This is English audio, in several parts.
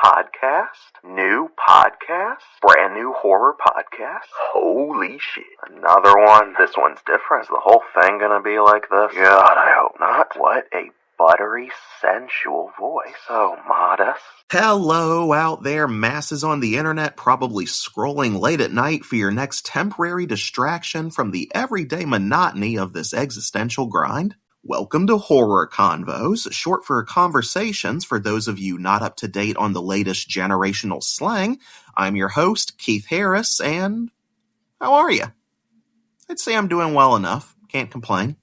podcast? New podcast? Brand new horror podcast? Holy shit. Another one? This one's different. Is the whole thing gonna be like this? God, I hope not. What a buttery, sensual voice. So modest. Hello out there, masses on the internet, probably scrolling late at night for your next temporary distraction from the everyday monotony of this existential grind. Welcome to Horror Convos, short for conversations for those of you not up to date on the latest generational slang. I'm your host, Keith Harris, and how are you? I'd say I'm doing well enough. Can't complain.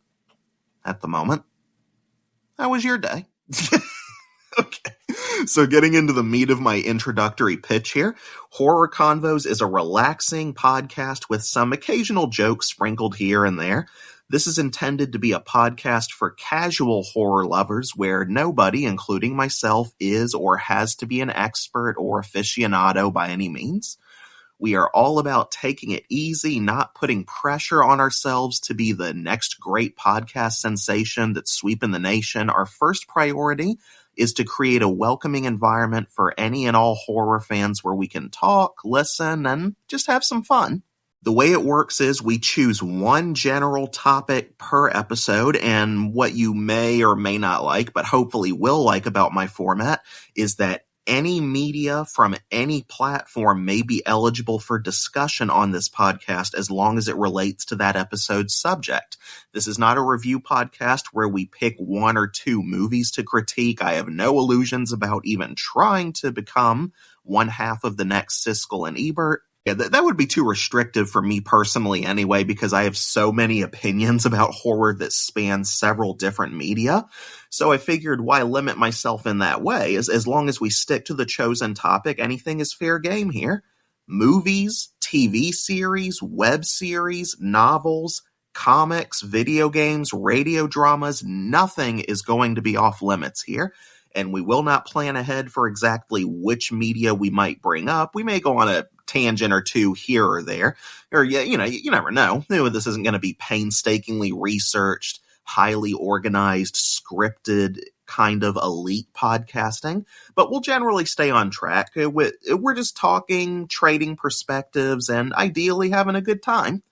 At the moment. How was your day? Okay. So getting into the meat of my introductory pitch here, Horror Convos is a relaxing podcast with some occasional jokes sprinkled here and there. This is intended to be a podcast for casual horror lovers where nobody, including myself, is or has to be an expert or aficionado by any means. We are all about taking it easy, not putting pressure on ourselves to be the next great podcast sensation that's sweeping the nation. Our first priority is to create a welcoming environment for any and all horror fans where we can talk, listen, and just have some fun. The way it works is we choose one general topic per episode, and what you may or may not like, but hopefully will like about my format, is that any media from any platform may be eligible for discussion on this podcast as long as it relates to that episode's subject. This is not a review podcast where we pick one or two movies to critique. I have no illusions about even trying to become one half of the next Siskel and Ebert. Yeah, that would be too restrictive for me personally anyway, because I have so many opinions about horror that span several different media. So I figured, why limit myself in that way? As long as we stick to the chosen topic, anything is fair game here. Movies, TV series, web series, novels, comics, video games, radio dramas, nothing is going to be off limits here. And we will not plan ahead for exactly which media we might bring up. We may go on a tangent or two here or there, or you never know. This isn't going to be painstakingly researched, highly organized, scripted kind of elite podcasting, but we'll generally stay on track. We're just talking, trading perspectives, and ideally having a good time.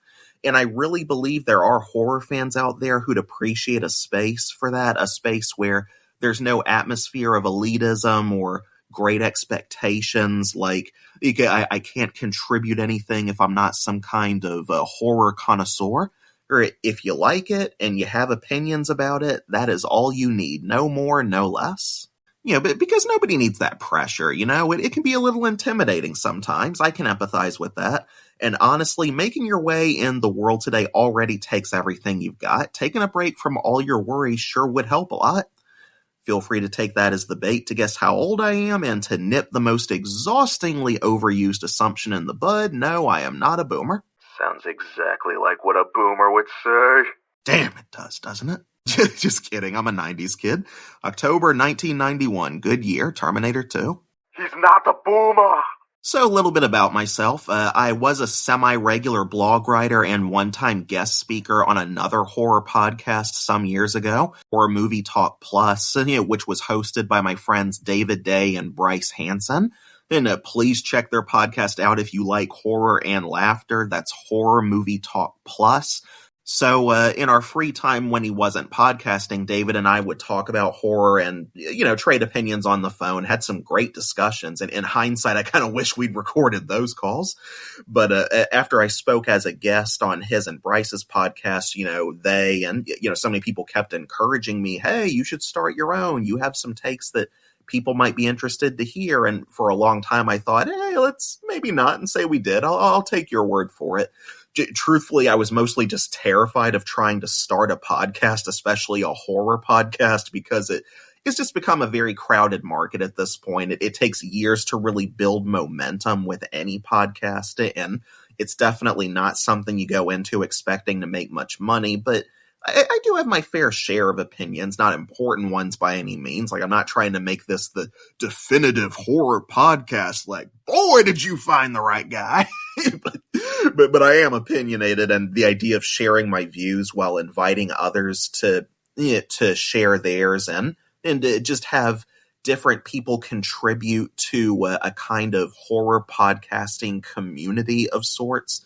And I really believe there are horror fans out there who'd appreciate a space for that, a space where there's no atmosphere of elitism or great expectations, like I can't contribute anything if I'm not some kind of a horror connoisseur. Or if you like it and you have opinions about it, that is all you need. No more, no less. But because nobody needs that pressure, it can be a little intimidating sometimes. I can empathize with that. And honestly, making your way in the world today already takes everything you've got. Taking a break from all your worries sure would help a lot. Feel free to take that as the bait to guess how old I am and to nip the most exhaustingly overused assumption in the bud. No, I am not a boomer. Sounds exactly like what a boomer would say. Damn, it does, doesn't it? Just kidding, I'm a 90s kid. October 1991, good year, Terminator 2. He's not a boomer! So a little bit about myself. I was a semi-regular blog writer and one-time guest speaker on another horror podcast some years ago, Horror Movie Talk Plus, which was hosted by my friends David Day and Bryce Hansen. And please check their podcast out if you like horror and laughter. That's Horror Movie Talk Plus. So in our free time when he wasn't podcasting, David and I would talk about horror and, trade opinions on the phone, had some great discussions. And in hindsight, I kind of wish we'd recorded those calls. But after I spoke as a guest on his and Bryce's podcast, they and, so many people kept encouraging me, hey, you should start your own. You have some takes that people might be interested to hear. And for a long time, I thought, hey, let's maybe not and say we did. I'll take your word for it. Truthfully, I was mostly just terrified of trying to start a podcast, especially a horror podcast, because it's just become a very crowded market at this point. It takes years to really build momentum with any podcast, and it's definitely not something you go into expecting to make much money, but I do have my fair share of opinions, not important ones by any means. Like, I'm not trying to make this the definitive horror podcast, like, boy, did you find the right guy. but I am opinionated, and the idea of sharing my views while inviting others to share theirs and to just have different people contribute to a kind of horror podcasting community of sorts.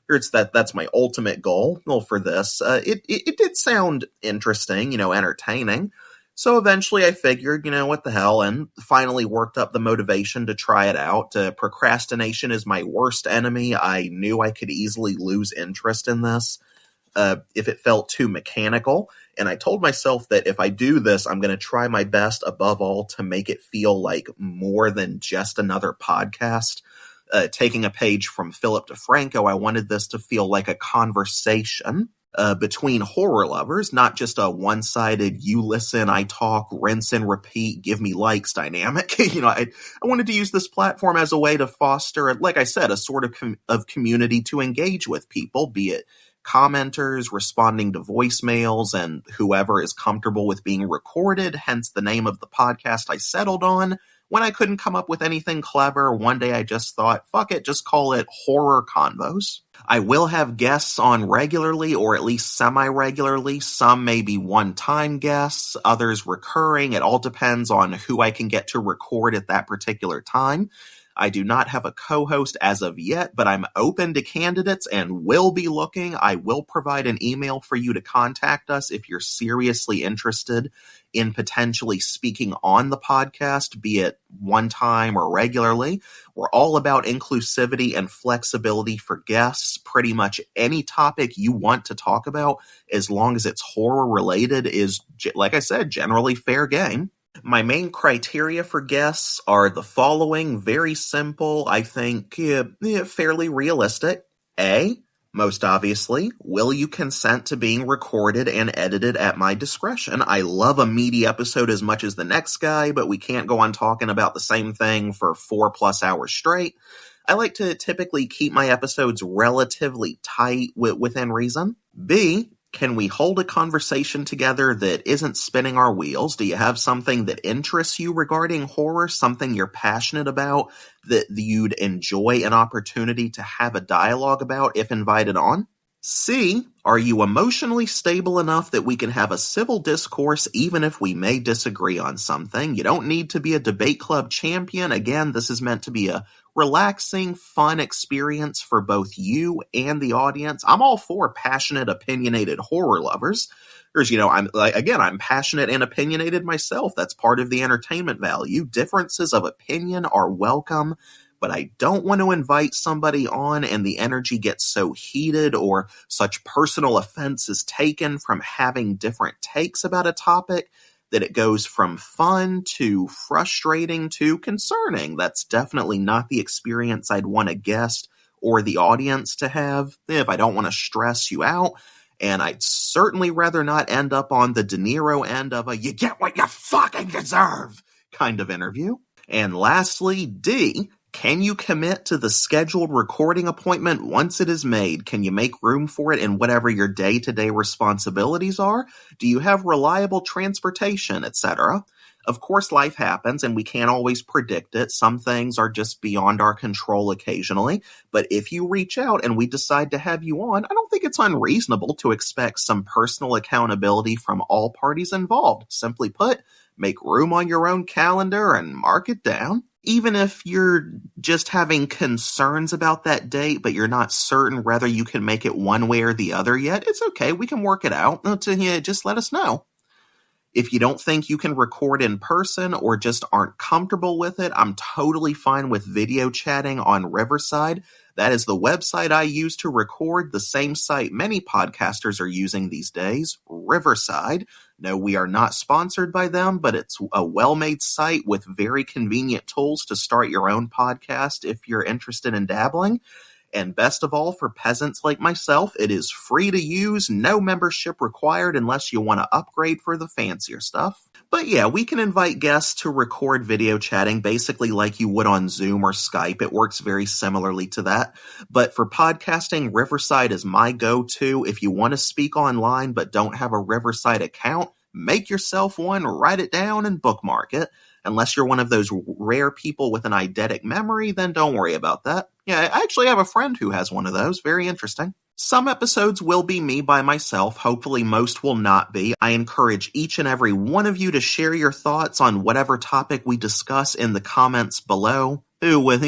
That's my ultimate goal. Well, for this, it did sound interesting, entertaining. So eventually I figured, what the hell, and finally worked up the motivation to try it out. Procrastination is my worst enemy. I knew I could easily lose interest in this if it felt too mechanical. And I told myself that if I do this, I'm going to try my best above all to make it feel like more than just another podcast. Taking a page from Philip DeFranco, I wanted this to feel like a conversation between horror lovers, not just a one-sided you listen, I talk, rinse and repeat, give me likes dynamic. I wanted to use this platform as a way to foster, like I said, a sort of community to engage with people, be it commenters, responding to voicemails, and whoever is comfortable with being recorded, hence the name of the podcast I settled on. When I couldn't come up with anything clever, one day I just thought, fuck it, just call it Horror Convos. I will have guests on regularly, or at least semi-regularly. Some may be one-time guests, others recurring. It all depends on who I can get to record at that particular time. I do not have a co-host as of yet, but I'm open to candidates and will be looking. I will provide an email for you to contact us if you're seriously interested in potentially speaking on the podcast, be it one time or regularly. We're all about inclusivity and flexibility for guests. Pretty much any topic you want to talk about, as long as it's horror related, is, like I said, generally fair game. My main criteria for guests are the following. Very simple, I think, fairly realistic. A, most obviously, will you consent to being recorded and edited at my discretion? I love a meaty episode as much as the next guy, but we can't go on talking about the same thing for 4+ hours straight. I like to typically keep my episodes relatively tight within reason. B, can we hold a conversation together that isn't spinning our wheels? Do you have something that interests you regarding horror, something you're passionate about, that you'd enjoy an opportunity to have a dialogue about if invited on? C, are you emotionally stable enough that we can have a civil discourse even if we may disagree on something? You don't need to be a debate club champion. Again, this is meant to be a relaxing, fun experience for both you and the audience. I'm all for passionate, opinionated horror lovers. I'm passionate and opinionated myself. That's part of the entertainment value. Differences of opinion are welcome, but I don't want to invite somebody on and the energy gets so heated or such personal offense is taken from having different takes about a topic that it goes from fun to frustrating to concerning. That's definitely not the experience I'd want a guest or the audience to have if I don't want to stress you out. And I'd certainly rather not end up on the De Niro end of a you get what you fucking deserve kind of interview. And lastly, D, can you commit to the scheduled recording appointment once it is made? Can you make room for it in whatever your day-to-day responsibilities are? Do you have reliable transportation, etc.? Of course, life happens and we can't always predict it. Some things are just beyond our control occasionally. But if you reach out and we decide to have you on, I don't think it's unreasonable to expect some personal accountability from all parties involved. Simply put, make room on your own calendar and mark it down. Even if you're just having concerns about that date, but you're not certain whether you can make it one way or the other yet, it's okay. We can work it out. Just let us know. If you don't think you can record in person or just aren't comfortable with it, I'm totally fine with video chatting on Riverside. That is the website I use to record, the same site many podcasters are using these days, Riverside. No, we are not sponsored by them, but it's a well-made site with very convenient tools to start your own podcast if you're interested in dabbling. And best of all, for peasants like myself, it is free to use, no membership required unless you want to upgrade for the fancier stuff. But yeah, we can invite guests to record video chatting basically like you would on Zoom or Skype. It works very similarly to that. But for podcasting, Riverside is my go-to. If you want to speak online but don't have a Riverside account, make yourself one, write it down, and bookmark it. Unless you're one of those rare people with an eidetic memory, then don't worry about that. Yeah, I actually have a friend who has one of those. Very interesting. Some episodes will be me by myself. Hopefully most will not be. I encourage each and every one of you to share your thoughts on whatever topic we discuss in the comments below. With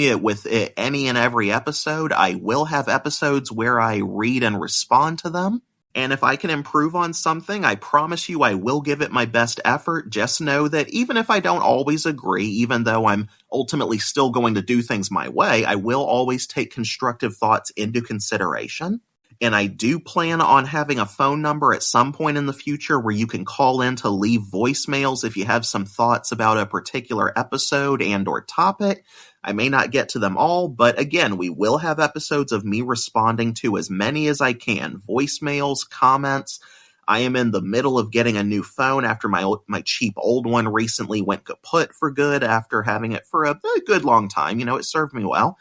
any and every episode, I will have episodes where I read and respond to them. And if I can improve on something, I promise you I will give it my best effort. Just know that even if I don't always agree, even though I'm ultimately still going to do things my way, I will always take constructive thoughts into consideration. And I do plan on having a phone number at some point in the future where you can call in to leave voicemails if you have some thoughts about a particular episode and or topic. I may not get to them all, but again, we will have episodes of me responding to as many as I can. Voicemails, comments. I am in the middle of getting a new phone after my cheap old one recently went kaput for good after having it for a good long time. It served me well.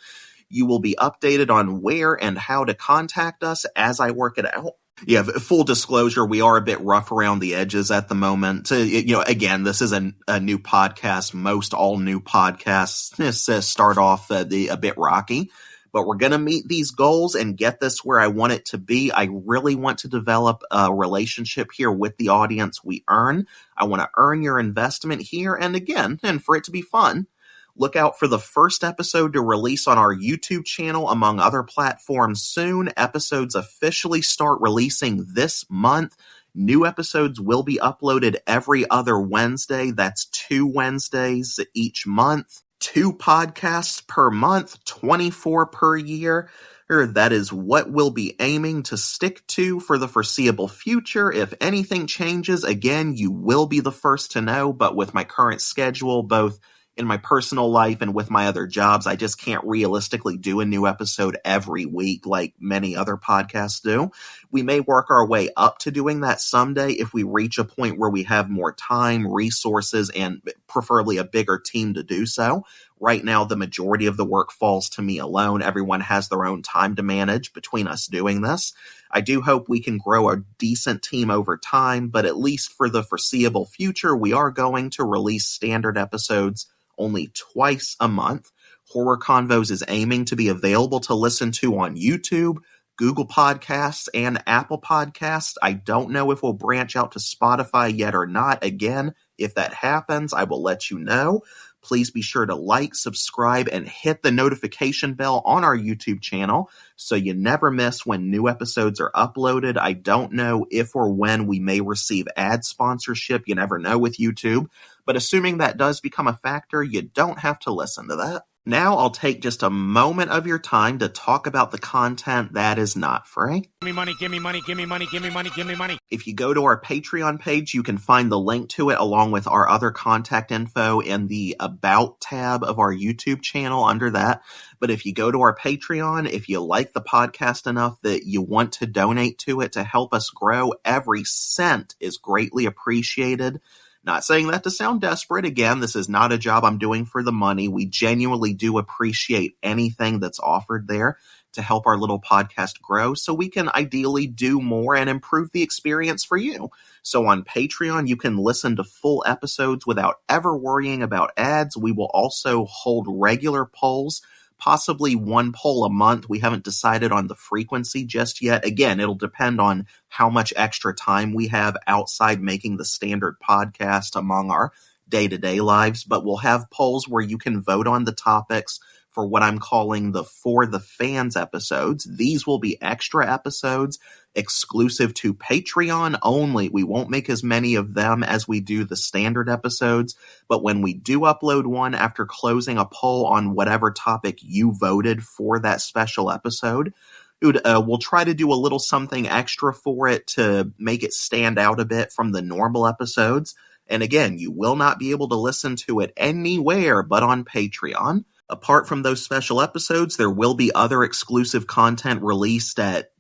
You will be updated on where and how to contact us as I work it out. Yeah, full disclosure, we are a bit rough around the edges at the moment. Again, this is a new podcast. Most all new podcasts start off a bit rocky, but we're going to meet these goals and get this where I want it to be. I really want to develop a relationship here with the audience we earn. I want to earn your investment here. And for it to be fun, look out for the first episode to release on our YouTube channel, among other platforms soon. Episodes officially start releasing this month. New episodes will be uploaded every other Wednesday. That's 2 Wednesdays each month. 2 podcasts per month, 24 per year. That is what we'll be aiming to stick to for the foreseeable future. If anything changes, again, you will be the first to know. But with my current schedule, both in my personal life and with my other jobs, I just can't realistically do a new episode every week like many other podcasts do. We may work our way up to doing that someday if we reach a point where we have more time, resources, and preferably a bigger team to do so. Right now, the majority of the work falls to me alone. Everyone has their own time to manage between us doing this. I do hope we can grow a decent team over time, but at least for the foreseeable future, we are going to release standard episodes only twice a month. Horror Convos is aiming to be available to listen to on YouTube, Google Podcasts, and Apple Podcasts. I don't know if we'll branch out to Spotify yet or not. Again, if that happens, I will let you know. Please be sure to like, subscribe, and hit the notification bell on our YouTube channel so you never miss when new episodes are uploaded. I don't know if or when we may receive ad sponsorship. You never know with YouTube. But assuming that does become a factor, you don't have to listen to that. Now I'll take just a moment of your time to talk about the content that is not free. Give me money, give me money, give me money, give me money, give me money. If you go to our Patreon page, you can find the link to it along with our other contact info in the About tab of our YouTube channel under that. But if you go to our Patreon, if you like the podcast enough that you want to donate to it to help us grow, every cent is greatly appreciated. Not saying that to sound desperate. Again, this is not a job I'm doing for the money. We genuinely do appreciate anything that's offered there to help our little podcast grow so we can ideally do more and improve the experience for you. So on Patreon, you can listen to full episodes without ever worrying about ads. We will also hold regular polls, possibly 1 poll a month. We haven't decided on the frequency just yet. Again, it'll depend on how much extra time we have outside making the standard podcast among our day-to-day lives, but we'll have polls where you can vote on the topics for what I'm calling the For the Fans episodes. These will be extra episodes exclusive to Patreon only. We won't make as many of them as we do the standard episodes, but when we do upload one after closing a poll on whatever topic you voted for that special episode, we'll try to do a little something extra for it to make it stand out a bit from the normal episodes. And again, you will not be able to listen to it anywhere but on Patreon. Apart from those special episodes, there will be other exclusive content released at,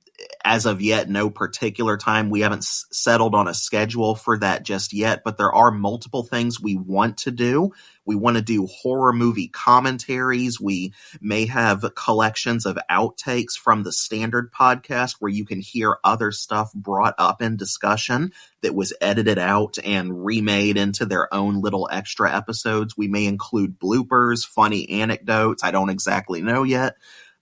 as of yet, no particular time. We haven't settled on a schedule for that just yet, but there are multiple things we want to do. We want to do horror movie commentaries. We may have collections of outtakes from the standard podcast where you can hear other stuff brought up in discussion that was edited out and remade into their own little extra episodes. We may include bloopers, funny anecdotes. I don't exactly know yet.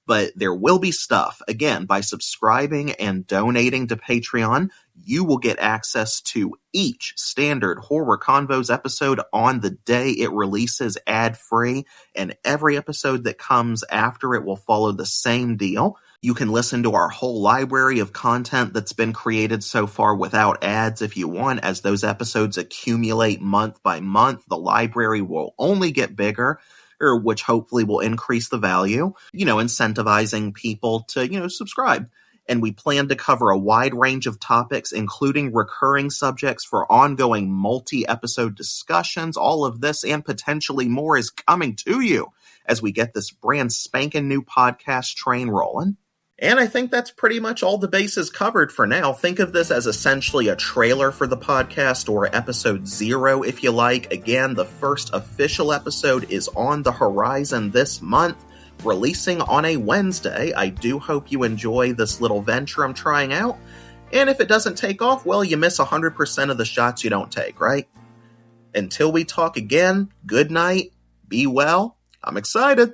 But there will be stuff. Again, by subscribing and donating to Patreon, you will get access to each standard Horror Convos episode on the day it releases ad-free, and every episode that comes after it will follow the same deal. You can listen to our whole library of content that's been created so far without ads if you want. As those episodes accumulate month by month, the library will only get bigger, which hopefully will increase the value, incentivizing people to, subscribe. And we plan to cover a wide range of topics, including recurring subjects for ongoing multi-episode discussions. All of this and potentially more is coming to you as we get this brand spanking new podcast train rolling. And I think that's pretty much all the bases covered for now. Think of this as essentially a trailer for the podcast, or episode 0 if you like. Again, the first official episode is on the horizon this month, releasing on a Wednesday. I do hope you enjoy this little venture I'm trying out. And if it doesn't take off, well, you miss 100% of the shots you don't take, right? Until we talk again, good night, be well. I'm excited.